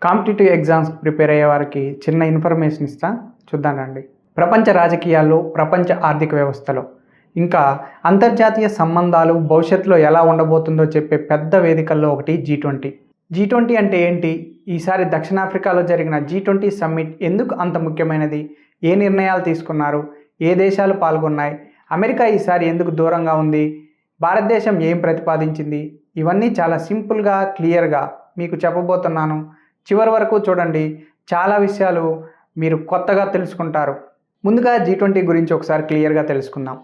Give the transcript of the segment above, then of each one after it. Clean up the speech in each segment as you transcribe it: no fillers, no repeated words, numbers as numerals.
Competitive exams prepare అయ్యే వారికి చిన్న ఇన్ఫర్మేషన్ ఇస్తా చూద్దానండి. ప్రపంచ రాజకీయాల్లో, ప్రపంచ ఆర్థిక వ్యవస్థలో, ఇంకా అంతర్జాతీయ సంబంధాలు భవిష్యత్తులో ఎలా ఉండబోతుందో చెప్పే పెద్ద వేదికల్లో ఒకటి G20. G20 అంటే ఏంటి? ఈసారి దక్షిణాఫ్రికాలో జరిగిన G20 సమ్మిట్ ఎందుకు అంత ముఖ్యమైనది? ఏ నిర్ణయాలు తీసుకున్నారు? ఏ దేశాలు పాల్గొన్నాయి? అమెరికా ఈసారి ఎందుకు దూరంగా ఉంది? భారతదేశం ఏం ప్రతిపాదించింది? ఇవన్నీ చాలా సింపుల్గా, క్లియర్గా మీకు చెప్పబోతున్నాను. చివరి వరకు చూడండి. చాలా విషయాలు మీరు కొత్తగా తెలుసుకుంటారు. ముందుగా G20 గురించి ఒకసారి క్లియర్గా తెలుసుకుందాం.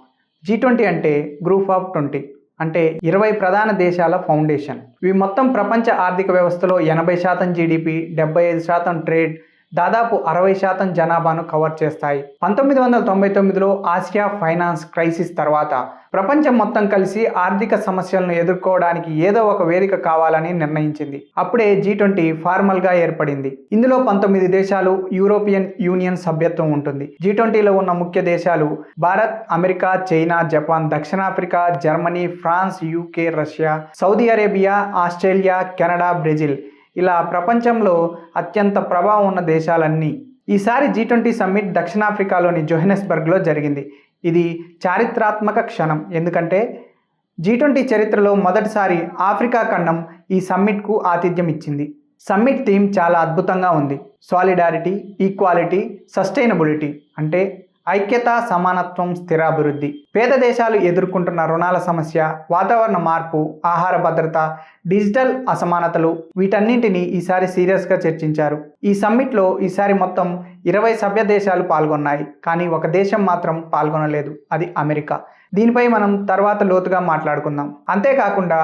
G20 అంటే గ్రూప్ ఆఫ్ 20, అంటే 20 ప్రధాన దేశాల ఫౌండేషన్. ఇవి మొత్తం ప్రపంచ ఆర్థిక వ్యవస్థలో 80% జీడిపి, 75% ట్రేడ్, దాదాపు 60% జనాభాను కవర్ చేస్తాయి. 1999లో ఆసియా ఫైనాన్స్ క్రైసిస్ తర్వాత ప్రపంచం మొత్తం కలిసి ఆర్థిక సమస్యలను ఎదుర్కోవడానికి ఏదో ఒక వేదిక కావాలని నిర్ణయించింది. అప్పుడే G20 ఫార్మల్గా ఏర్పడింది. ఇందులో 19 దేశాలు, యూరోపియన్ యూనియన్ సభ్యత్వం ఉంటుంది. G20లో ఉన్న ముఖ్య దేశాలు భారత్, అమెరికా, చైనా, జపాన్, దక్షిణాఫ్రికా, Germany, France, UK, Russia, Saudi Arabia, Australia, Canada, Brazil. ఇలా ప్రపంచంలో అత్యంత ప్రభావం ఉన్న దేశాలన్నీ. ఈసారి G20 సమ్మిట్ దక్షిణాఫ్రికాలోని జోహెనెస్బర్గ్లో జరిగింది. ఇది చారిత్రాత్మక క్షణం. ఎందుకంటే G20 చరిత్రలో మొదటిసారి ఆఫ్రికా ఖండం ఈ సమ్మిట్కు ఆతిథ్యం ఇచ్చింది. సమ్మిట్ థీమ్ చాలా అద్భుతంగా ఉంది. సాలిడారిటీ, ఈక్వాలిటీ, సస్టైనబిలిటీ, అంటే ఐక్యత, సమానత్వం, స్థిరాభివృద్ధి. పేద దేశాలు ఎదుర్కొంటున్న రుణాల సమస్య, వాతావరణ మార్పు, ఆహార భద్రత, డిజిటల్ అసమానతలు, వీటన్నింటినీ ఈసారి సీరియస్గా చర్చించారు. ఈ సమ్మిట్లో ఈసారి మొత్తం 20 సభ్య దేశాలు పాల్గొన్నాయి. కానీ ఒక దేశం మాత్రం పాల్గొనలేదు, అది అమెరికా. దీనిపై మనం తర్వాత లోతుగా మాట్లాడుకుందాం. అంతేకాకుండా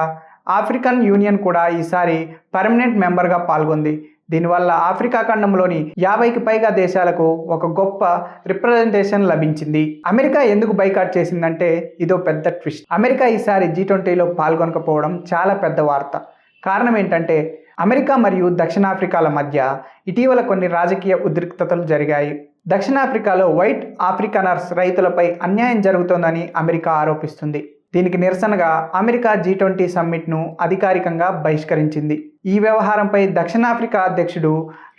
ఆఫ్రికన్ యూనియన్ కూడా ఈసారి పర్మనెంట్ మెంబర్గా పాల్గొంది. దీనివల్ల ఆఫ్రికా ఖండంలోని 50కి పైగా దేశాలకు ఒక గొప్ప రిప్రజెంటేషన్ లభించింది. అమెరికా ఎందుకు బైకాట్ చేసిందంటే ఇదో పెద్ద ట్విస్ట్. అమెరికా ఈసారి G20లో పాల్గొనకపోవడం చాలా పెద్ద వార్త. కారణం ఏంటంటే అమెరికా మరియు దక్షిణాఫ్రికాల మధ్య ఇటీవల కొన్ని రాజకీయ ఉద్రిక్తతలు జరిగాయి. దక్షిణాఫ్రికాలో వైట్ ఆఫ్రికనర్స్ రైతులపై అన్యాయం జరుగుతోందని అమెరికా ఆరోపిస్తుంది. దీనికి నిరసనగా అమెరికా G20 సమ్మిట్ను అధికారికంగా బహిష్కరించింది. ఈ వ్యవహారంపై దక్షిణాఫ్రికా అధ్యక్షుడు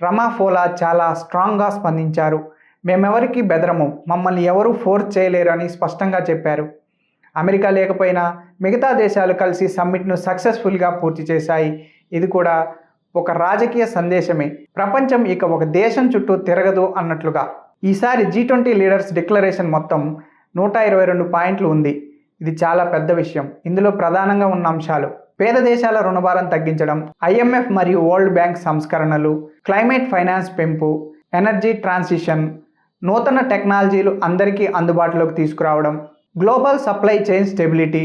రమాఫోలా చాలా స్ట్రాంగ్గా స్పందించారు. మేమెవరికి బెదరము, మమ్మల్ని ఎవరూ ఫోర్స్ చేయలేరు అని స్పష్టంగా చెప్పారు. అమెరికా లేకపోయినా మిగతా దేశాలు కలిసి సమ్మిట్ను సక్సెస్ఫుల్గా పూర్తి చేశాయి. ఇది కూడా ఒక రాజకీయ సందేశమే. ప్రపంచం ఇక ఒక దేశం చుట్టూ తిరగదు అన్నట్లుగా. ఈసారి G20 లీడర్స్ డిక్లరేషన్ మొత్తం 122 పాయింట్లు ఉంది. ఇది చాలా పెద్ద విషయం. ఇందులో ప్రధానంగా ఉన్న అంశాలు: పేద దేశాల రుణభారం తగ్గించడం, IMF మరియు వరల్డ్ బ్యాంక్ సంస్కరణలు, క్లైమేట్ ఫైనాన్స్ పెంపు, ఎనర్జీ ట్రాన్సిషన్, నూతన టెక్నాలజీలు అందరికీ అందుబాటులోకి తీసుకురావడం, global supply chain stability,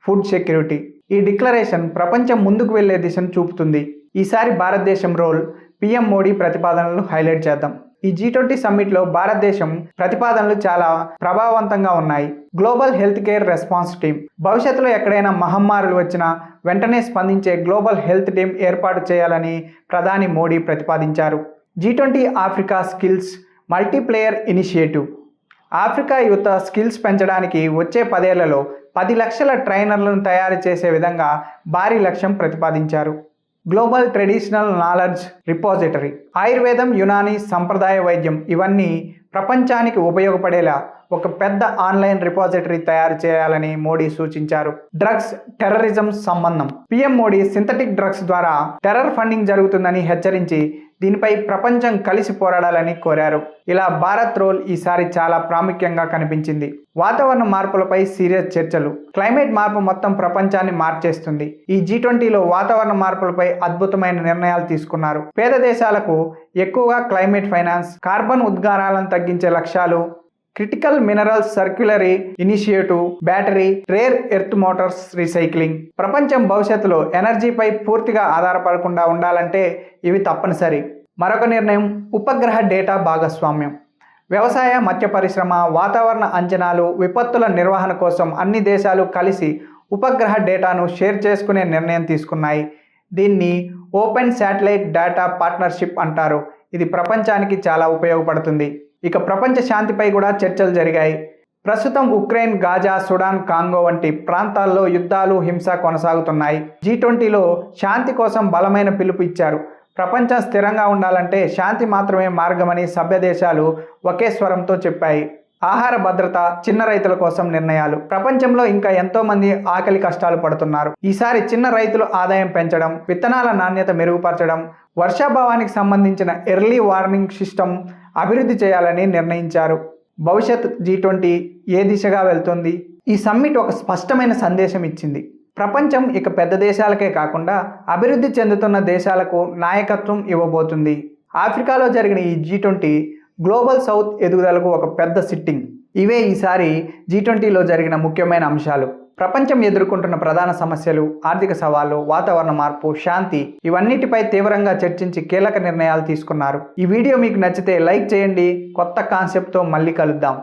food security. ఈ డిక్లరేషన్ ప్రపంచం ముందుకు వెళ్లే దిశను చూపుతుంది. ఈసారి భారతదేశం రోల్, PM మోడీ ప్రతిపాదనలను హైలైట్ చేద్దాం. ఈ G20 సమ్మిట్లో భారతదేశం ప్రతిపాదనలు చాలా ప్రభావవంతంగా ఉన్నాయి. Global health care response team, భవిష్యత్తులో ఎక్కడైనా మహమ్మారులు వచ్చినా వెంటనే స్పందించే గ్లోబల్ హెల్త్ టీమ్ ఏర్పాటు చేయాలని ప్రధాని మోడీ ప్రతిపాదించారు. G20 Africa skills multiplayer initiative, Africa యువత స్కిల్స్ పెంచడానికి వచ్చే 10 ఏళ్లలో 10 లక్షల ట్రైనర్లను తయారు చేసే విధంగా భారీ లక్ష్యం ప్రతిపాదించారు. గ్లోబల్ ట్రెడిషనల్ నాలెడ్జ్ రిపోజిటరీ, ఆయుర్వేదం, యునానీ, సంప్రదాయ వైద్యం, ఇవన్నీ ప్రపంచానికి ఉపయోగపడేలా ఒక పెద్ద ఆన్లైన్ రిపోజిటరీ తయారు చేయాలని మోడీ సూచించారు. డ్రగ్స్, టెర్రరిజం సంబంధం, PM మోడీ సింథటిక్ డ్రగ్స్ ద్వారా టెర్రర్ ఫండింగ్ జరుగుతుందని హెచ్చరించి దీనిపై ప్రపంచం కలిసి పోరాడాలని కోరారు. ఇలా భారత్ రోల్ ఈసారి చాలా ప్రాముఖ్యంగా కనిపించింది. వాతావరణ మార్పులపై సీరియస్ చర్చలు, క్లైమేట్ మార్పు మొత్తం ప్రపంచాన్ని మార్చేస్తుంది. ఈ G20లో వాతావరణ మార్పులపై అద్భుతమైన నిర్ణయాలు తీసుకున్నారు. పేద దేశాలకు ఎక్కువగా క్లైమేట్ ఫైనాన్స్, కార్బన్ ఉద్గారాలను తగ్గించే లక్ష్యాలు, critical minerals circularity initiative, battery, rare earth motors recycling. ప్రపంచం భవిష్యత్తులో ఎనర్జీపై పూర్తిగా ఆధారపడకుండా ఉండాలంటే ఇవి తప్పనిసరి. మరొక నిర్ణయం ఉపగ్రహ డేటా భాగస్వామ్యం. వ్యవసాయ, మత్స్య పరిశ్రమ, వాతావరణ అంచనాలు, విపత్తుల నిర్వహణ కోసం అన్ని దేశాలు కలిసి ఉపగ్రహ డేటాను షేర్ చేసుకునే నిర్ణయం తీసుకున్నాయి. దీన్ని ఓపెన్ శాటిలైట్ డేటా పార్ట్నర్షిప్ అంటారు. ఇది ప్రపంచానికి చాలా ఉపయోగపడుతుంది. ఇక ప్రపంచ శాంతిపై కూడా చర్చలు జరిగాయి. ప్రస్తుతం ఉక్రెయిన్, గాజా, సుడాన్, కాంగో వంటి ప్రాంతాల్లో యుద్ధాలు, హింస కొనసాగుతున్నాయి. G20లో శాంతి కోసం బలమైన పిలుపు ఇచ్చారు. ప్రపంచం స్థిరంగా ఉండాలంటే శాంతి మాత్రమే మార్గమని సభ్య దేశాలు ఒకే స్వరంతో చెప్పాయి. ఆహార భద్రత, చిన్న రైతుల కోసం నిర్ణయాలు. ప్రపంచంలో ఇంకా ఎంతో మంది ఆకలి కష్టాలు పడుతున్నారు. ఈసారి చిన్న రైతులు ఆదాయం పెంచడం, విత్తనాల నాణ్యత మెరుగుపరచడం, వర్షాభావానికి సంబంధించిన ఎర్లీ వార్నింగ్ సిస్టమ్ అభివృద్ధి చేయాలని నిర్ణయించారు. భవిష్యత్ G20 ఏ దిశగా వెళ్తుంది? ఈ సమ్మిట్ ఒక స్పష్టమైన సందేశం ఇచ్చింది. ప్రపంచం ఇక పెద్ద దేశాలకే కాకుండా అభివృద్ధి చెందుతున్న దేశాలకు నాయకత్వం ఇవ్వబోతుంది. ఆఫ్రికాలో జరిగిన ఈ G20 గ్లోబల్ సౌత్ ఎదుగుదలకు ఒక పెద్ద సిట్టింగ్. ఇవే ఈసారి G20లో జరిగిన ముఖ్యమైన అంశాలు. ప్రపంచం ఎదుర్కొంటున్న ప్రధాన సమస్యలు, ఆర్థిక సవాళ్లు, వాతావరణ మార్పు, శాంతి, ఇవన్నిటిపై తీవ్రంగా చర్చించి కీలక నిర్ణయాలు తీసుకున్నారు. ఈ వీడియో మీకు నచ్చితే లైక్ చేయండి. కొత్త కాన్సెప్ట్తో మళ్ళీ కలుద్దాం.